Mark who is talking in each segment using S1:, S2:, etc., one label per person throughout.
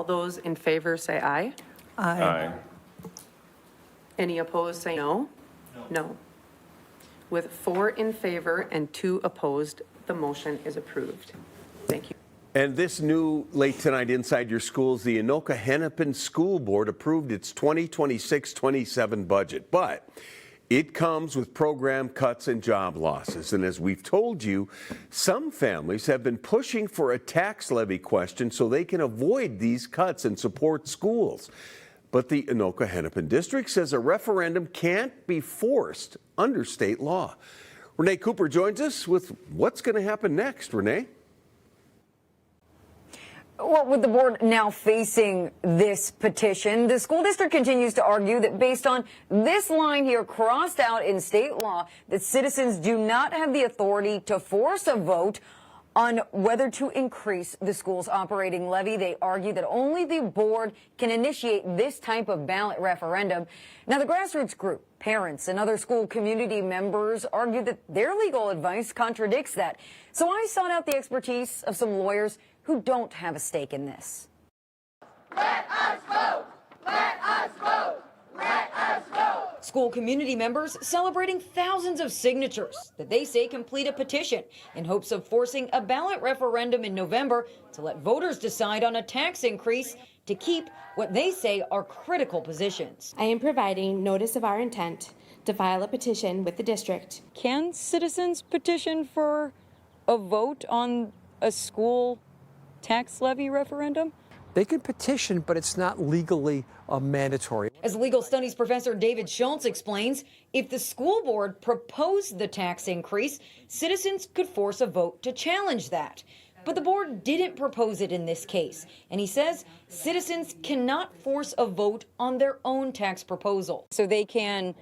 S1: All those in favor say aye.
S2: Aye.
S1: Any opposed say no. No. With 4 in favor and 2 opposed, the motion is approved. Thank you.
S3: And this new late tonight Inside Your Schools, the Anoka-Hennepin School Board approved its 2026-27 budget, but it comes with program cuts and job losses. And as we've told you, some families have been pushing for a tax levy question so they can avoid these cuts and support schools. But the Anoka-Hennepin district says a referendum can't be forced under state law. Renee Cooper joins us with what's going to happen next. Renee?
S4: Well, with the board now facing this petition, the school district continues to argue that based on this line here crossed out in state law, that citizens do not have the authority to force a vote on whether to increase the school's operating levy. They argue that only the board can initiate this type of ballot referendum. Now, the grassroots group, parents, and other school community members argue that their legal advice contradicts that. So I sought out the expertise of some lawyers who don't have a stake in this.
S5: Let us vote! Let us vote! Let us vote!
S4: School community members celebrating thousands of signatures that they say complete a petition in hopes of forcing a ballot referendum in November to let voters decide on a tax increase to keep what they say are critical positions.
S6: I am providing notice of our intent to file a petition with the district.
S7: Can citizens petition for a vote on a school tax levy referendum?
S8: They can petition, but it's not legally mandatory.
S4: As legal studies professor David Schultz explains, if the school board proposed the tax increase, citizens could force a vote to challenge that. But the board didn't propose it in this case, and he says citizens cannot force a vote on their own tax proposal.
S7: So they can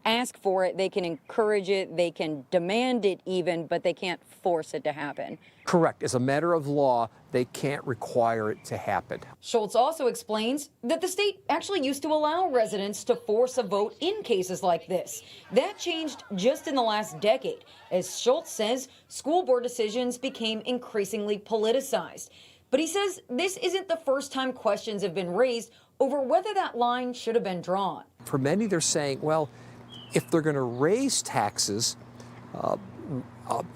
S7: ask for it, they can encourage it, they can demand it even, but they can't force it to happen.
S8: Correct. As a matter of law, they can't require it to happen.
S4: Schultz also explains that the state actually used to allow residents to force a vote in cases like this. That changed just in the last decade. As Schultz says, school board decisions became increasingly politicized. But he says this isn't the first time questions have been raised over whether that line should have been drawn.
S8: For many, they're saying, well, if they're going to raise taxes,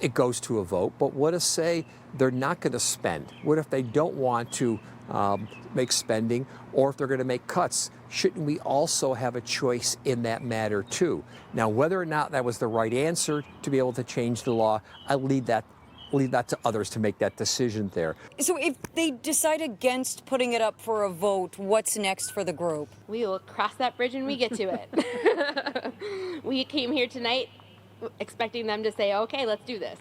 S8: it goes to a vote. But what if, say, they're not going to spend? What if they don't want to make spending, or if they're going to make cuts? Shouldn't we also have a choice in that matter, too? Now, whether or not that was the right answer to be able to change the law, I leave that to others to make that decision there.
S7: So if they decide against putting it up for a vote, what's next for the group?
S6: We will cross that bridge when we get to it. We came here tonight expecting them to say, okay, let's do this.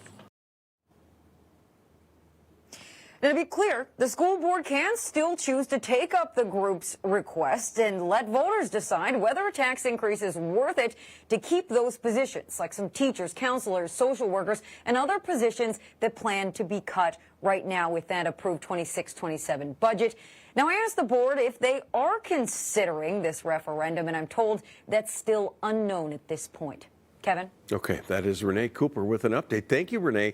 S4: Now, to be clear, the school board can still choose to take up the group's request and let voters decide whether a tax increase is worth it to keep those positions, like some teachers, counselors, social workers, and other positions that plan to be cut right now with that approved 26-27 budget. Now, I asked the board if they are considering this referendum, and I'm told that's still unknown at this point. Kevin?
S3: Okay, that is Renee Cooper with an update. Thank you, Renee.